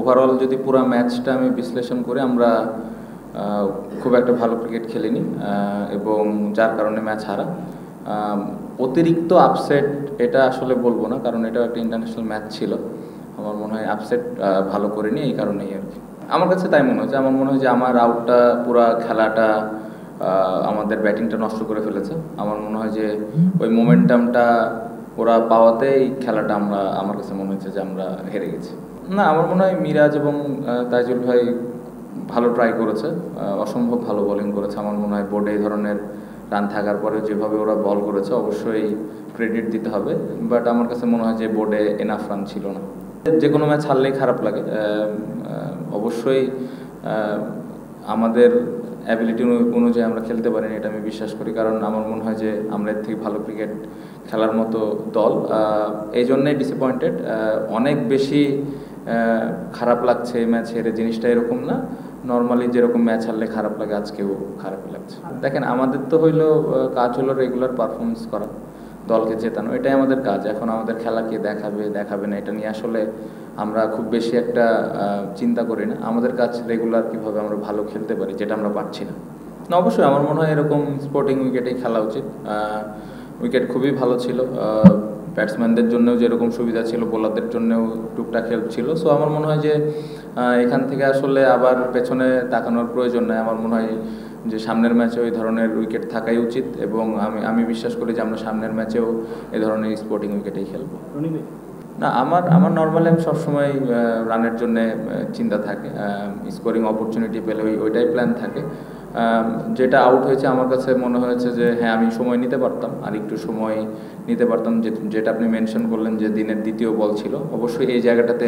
Overall যদি পুরো ম্যাচটা আমি বিশ্লেষণ করি, আমরা খুব একটা ভালো ক্রিকেট খেলিনি এবং যার কারণে ম্যাচ হারা। অতিরিক্ত আপসেট এটা আসলে বলবো না, কারণ এটা একটা ইন্টারন্যাশনাল ম্যাচ ছিল। আমার মনে হয় আপসেট ভালো করিনি এই কারণেই আর কি। আমার কাছে তাই মনে হয়েছে। আমার মনে হয় যে আমার আউটটা পুরা খেলাটা আমাদের ব্যাটিংটা নষ্ট করে ফেলেছে। আমার মনে হয় যে ওই মোমেন্টামটা ওরা পাওয়াতেই খেলাটা আমার কাছে মনে হচ্ছে যে আমরা হেরে গেছি। না, আমার মনে হয় মিরাজ এবং তাইজুল ভাই ভালো ট্রাই করেছে, অসম্ভব ভালো বোলিং করেছে। আমার মনে হয় বোর্ডে এই ধরনের রান থাকার পরে যেভাবে ওরা বল করেছে অবশ্যই ক্রেডিট দিতে হবে, বাট আমার কাছে মনে হয় যে বোর্ডে এনাফ রান ছিল না। যে কোনো ম্যাচ হারলেই খারাপ লাগে, অবশ্যই আমাদের অ্যাবিলিটি অনুযায়ী আমরা খেলতে পারিনি, এটা আমি বিশ্বাস করি। কারণ আমার মনে হয় যে আমরা এর থেকে ভালো ক্রিকেট খেলার মতো দল, এই জন্যেই ডিসঅ্যাপয়েন্টেড। অনেক বেশি খারাপ লাগছে এই ম্যাচ হেরে, জিনিসটা এরকম না। নর্মালি যেরকম ম্যাচ হারলে খারাপ লাগে, আজকেও খারাপ লাগছে। দেখেন, আমাদের তো কাজ হলো রেগুলার পারফরমেন্স করা, দলকে জেতানো, এটাই আমাদের কাজ। এখন আমাদের খেলা কে দেখাবে না এটা নিয়ে আসলে আমরা খুব বেশি একটা চিন্তা করি না। আমাদের কাজ রেগুলার কীভাবে আমরা ভালো খেলতে পারি, যেটা আমরা পারছি না। অবশ্যই আমার মনে হয় এরকম স্পোর্টিং উইকেটেই খেলা উচিত। উইকেট খুবই ভালো ছিল, ব্যাটসম্যানদের জন্যও যেরকম সুবিধা ছিল, বোলারদের জন্যও টুকটাক হেল্প ছিল। সো আমার মনে হয় যে এখান থেকে আসলে আবার পেছনে তাকানোর প্রয়োজন নেই। আমার মনে হয় যে সামনের ম্যাচে ওই ধরনের উইকেট থাকাই উচিত, এবং আমি বিশ্বাস করি যে আমরা সামনের ম্যাচেও এই ধরনের স্পোর্টিং উইকেটেই খেলবো। না, আমার নর্মালি আমি সবসময় রানের জন্য চিন্তা থাকে, স্কোরিং অপরচুনিটি পেলে ওইটাই প্ল্যান থাকে। যেটা আউট হয়েছে আমার কাছে মনে হয়েছে যে হ্যাঁ, আমি সময় নিতে পারতাম, আর একটু সময় নিতে পারতাম। যেটা আপনি মেনশন করলেন যে দিনের দ্বিতীয় বল ছিল, অবশ্যই এই জায়গাটাতে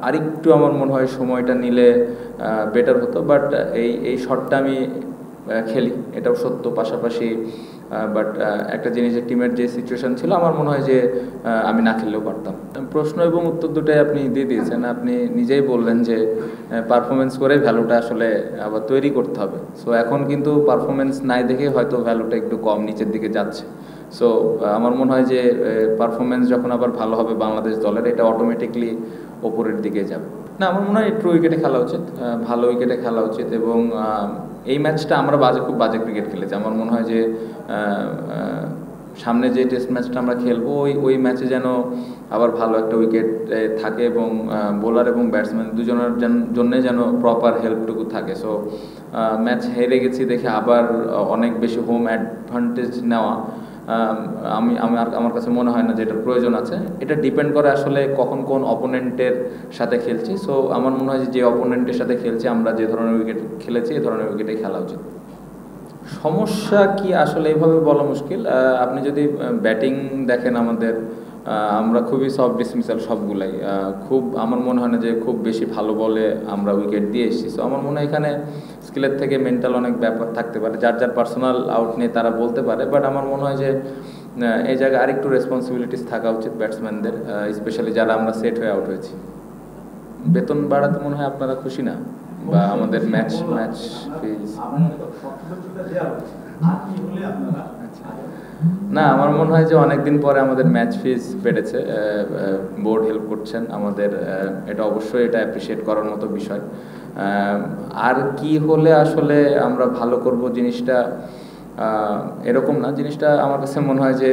আরেকটু আমার মনে হয় সময়টা নিলে বেটার হতো। বাট এই শটটা আমি খেলি, এটাও সত্য। পাশাপাশি বাট একটা জিনিসের টিমের যে সিচুয়েশন ছিল, আমার মনে হয় যে আমি না খেললেও পারতাম। প্রশ্ন এবং উত্তর দুটাই আপনি দিয়ে দিয়েছেন। আপনি নিজেই বললেন যে পারফরমেন্স করে ভ্যালুটা আসলে আবার তৈরি করতে হবে। সো এখন কিন্তু পারফরমেন্স নাই দেখে হয়তো ভ্যালুটা একটু কম নিচের দিকে যাচ্ছে। সো আমার মনে হয় যে পারফরমেন্স যখন আবার ভালো হবে বাংলাদেশ দলের, এটা অটোমেটিকলি ওপরের দিকে যাবে। না, আমার মনে হয় একটু উইকেটে খেলা উচিত, ভালো উইকেটে খেলা উচিত। এবং এই ম্যাচটা আমরা খুব বাজে ক্রিকেট খেলেছি। আমার মনে হয় যে সামনে যে টেস্ট ম্যাচটা আমরা খেলবো, ওই ম্যাচে যেন আবার ভালো একটা উইকেট থাকে, এবং বোলার এবং ব্যাটসম্যান দুজনের জন্যে যেন প্রপার হেল্পটুকু থাকে। সো ম্যাচ হেরে গেছি দেখে আবার অনেক বেশি হোম অ্যাডভান্টেজ নেওয়া আমার কাছে মনে হয় না যে এটার প্রয়োজন আছে। এটা ডিপেন্ড করে আসলে কখন কোন অপোনেন্টের সাথে খেলছি। সো আমার মনে হয় যে অপোনেন্টের সাথে খেলছি, আমরা যে ধরনের উইকেট খেলেছি এই ধরনের উইকেটে খেলা উচিত। সমস্যা কি আসলে এইভাবে বলা মুশকিল। আপনি যদি ব্যাটিং দেখেন, আমরা খুবই সফট ডিসমিসাল সবগুলাই। আমার মনে হয় না যে খুব বেশি ভালো বলে আমরা উইকেট দিয়ে এসেছি। সো আমার মনে হয় এখানে স্কিলের থেকে মেন্টাল অনেক ব্যাপার থাকতে পারে, যার পার্সোনাল আউট নিয়ে তারা বলতে পারে। বাট আমার মনে হয় যে এই জায়গায় আরেকটু রেসপন্সিবিলিটিস থাকা উচিত ব্যাটসম্যানদের, স্পেশালি যারা আমরা সেট হয়ে আউট হয়েছি। বেতন বাড়াতে মনে হয় আপনারা খুশি না, বা আমাদের ম্যাচ ফিজ। না, আমার মনে হয় যে অনেকদিন পরে আমাদের ম্যাচ ফিজ বেড়েছে, বোর্ড হেল্প করছেন আমাদের, এটা অবশ্যই এটা অ্যাপ্রিসিয়েট করার মতো বিষয়। আর কি হলে আসলে আমরা ভালো করব জিনিসটা এরকম না। জিনিসটা আমার কাছে মনে হয় যে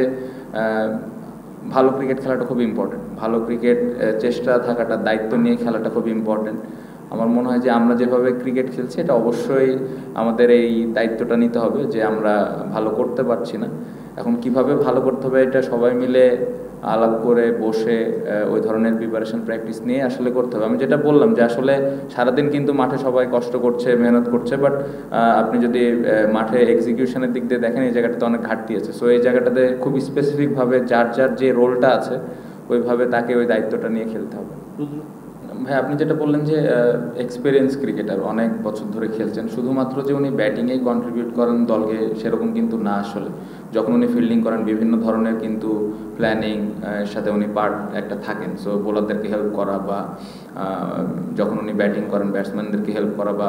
ভালো ক্রিকেট খেলাটা খুব ইম্পর্টেন্ট। ভালো ক্রিকেট চেষ্টা থাকাটা, দায়িত্ব নিয়ে খেলাটা খুব ইম্পর্টেন্ট। আমার মনে হয় যে আমরা যেভাবে ক্রিকেট খেলছি, এটা অবশ্যই আমাদের এই দায়িত্বটা নিতে হবে যে আমরা ভালো করতে পারছি না। এখন কিভাবে ভালো করতে হবে, এটা সবাই মিলে আলাপ করে বসে ওই ধরনের প্রিপারেশন প্র্যাকটিস নিয়ে আসলে করতে হবে। আমি যেটা বললাম যে আসলে সারাদিন কিন্তু মাঠে সবাই কষ্ট করছে, মেহনত করছে, বাট আপনি যদি মাঠে এক্সিকিউশনের দিক দিয়ে দেখেন, এই জায়গাটাতে অনেক ঘাটতি আছে। সো এই জায়গাটাতে খুব স্পেসিফিকভাবে যার যে রোলটা আছে, ওইভাবে তাকে ওই দায়িত্বটা নিয়ে খেলতে হবে। ভাই, আপনি যেটা বললেন যে এক্সপিরিয়েন্স ক্রিকেটার, অনেক বছর ধরে খেলছেন, শুধুমাত্র যে উনি ব্যাটিংয়েই কন্ট্রিবিউট করেন দলকে সেরকম কিন্তু না। আসলে যখন উনি ফিল্ডিং করেন, বিভিন্ন ধরনের কিন্তু প্ল্যানিং সাথে উনি পার্ট একটা থাকেন। সো বোলারদেরকে হেল্প করা, বা যখন উনি ব্যাটিং করেন ব্যাটসম্যানদেরকে হেল্প করা, বা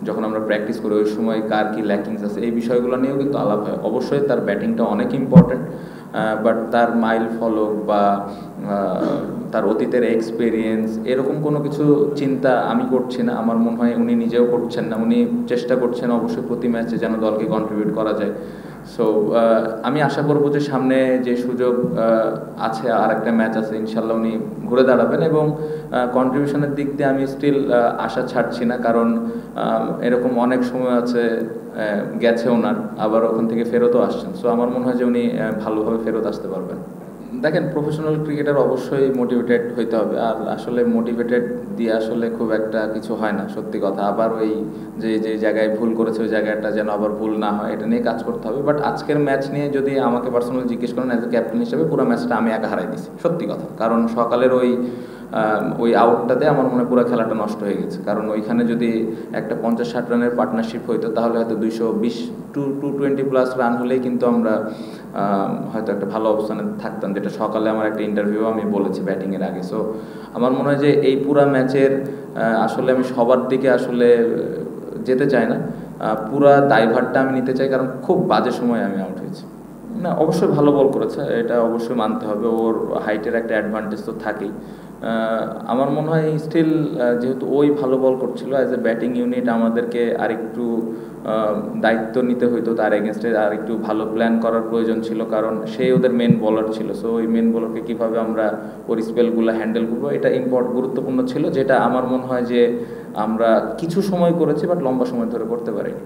যখন আমরা প্র্যাকটিস করি ওই সময় কার কী ল্যাকিংস আছে, এই বিষয়গুলো নিয়েও কিন্তু আলাপ হয়। অবশ্যই তার ব্যাটিংটা অনেক ইম্পর্টেন্ট, বাট তার মাইল ফলক বা তার অতীতের এক্সপিরিয়েন্স এরকম কোনো কিছু চিন্তা আমি করছি না, আমার মনে হয় উনি নিজেও করছেন না। উনি চেষ্টা করছেন অবশ্যই প্রতি ম্যাচে যেন দলকে কন্ট্রিবিউট করা যায়। সো আমি আশা করব যে সামনে যে সুযোগ আছে, আর একটা ম্যাচ আছে, ইনশাল্লাহ উনি ঘুরে দাঁড়াবেন এবং কন্ট্রিবিউশনের দিক দিয়ে আমি স্টিল আশা ছাড়ছি না, কারণ এরকম অনেক সময় আছে গেছে ওনার, আবার ওখান থেকে ফেরতও আসছেন। সো আমার মনে হয় যে উনি ভালোভাবে ফেরত আসতে পারবেন। দেখেন, প্রফেশনাল ক্রিকেটার অবশ্যই মোটিভেটেড হইতে হবে, আর আসলে মোটিভেটেড দিয়ে আসলে খুব একটা কিছু হয় না, সত্যি কথা। আবার ওই যে যে জায়গায় ভুল করেছে ওই জায়গাটা যেন আবার ভুল না হয়, এটা নিয়ে কাজ করতে হবে। বাট আজকের ম্যাচ নিয়ে যদি আমাকে পার্সোনালি জিজ্ঞেস করেন, অ্যাজ এ ক্যাপ্টেন হিসেবে পুরো ম্যাচটা আমি একা হারাই দিছি, সত্যি কথা। কারণ সকালের ওই আউটটাতে আমার মনে হয় পুরো খেলাটা নষ্ট হয়ে গেছে। কারণ ওইখানে যদি একটা 50-60 রানের পার্টনারশিপ হইতো, তাহলে হয়তো 220 টু 220 প্লাস রান হলেই কিন্তু আমরা হয়তো একটা ভালো অবস্থানে থাকতাম, যেটা সকালে আমার একটা ইন্টারভিউ আমি বলেছি ব্যাটিংয়ের আগে। সো আমার মনে হয় যে এই পুরা ম্যাচের আসলে আমি সবার দিকে আসলে যেতে চাই না, পুরা দায়ভারটা আমি নিতে চাই, কারণ খুব বাজে সময় আমি আউট হয়েছি। না, অবশ্যই ভালো বল করেছে, এটা অবশ্যই মানতে হবে, ওর হাইটের একটা অ্যাডভান্টেজ তো থাকেই। আমার মনে হয় স্টিল যেহেতু ওই ভালো বল করছিল, অ্যাজ এ ব্যাটিং ইউনিট আমাদেরকে আরেকটু দায়িত্ব নিতে হইতো, তার এগেনস্টে আর একটু ভালো প্ল্যান করার প্রয়োজন ছিল, কারণ সেই ওদের মেন বলার ছিল। সো ওই মেন বলারকে কীভাবে আমরা ওর স্পেলগুলো হ্যান্ডেল করবো, এটা গুরুত্বপূর্ণ ছিল, যেটা আমার মনে হয় যে আমরা কিছু সময় করেছি, বাট লম্বা সময় ধরে করতে পারিনি।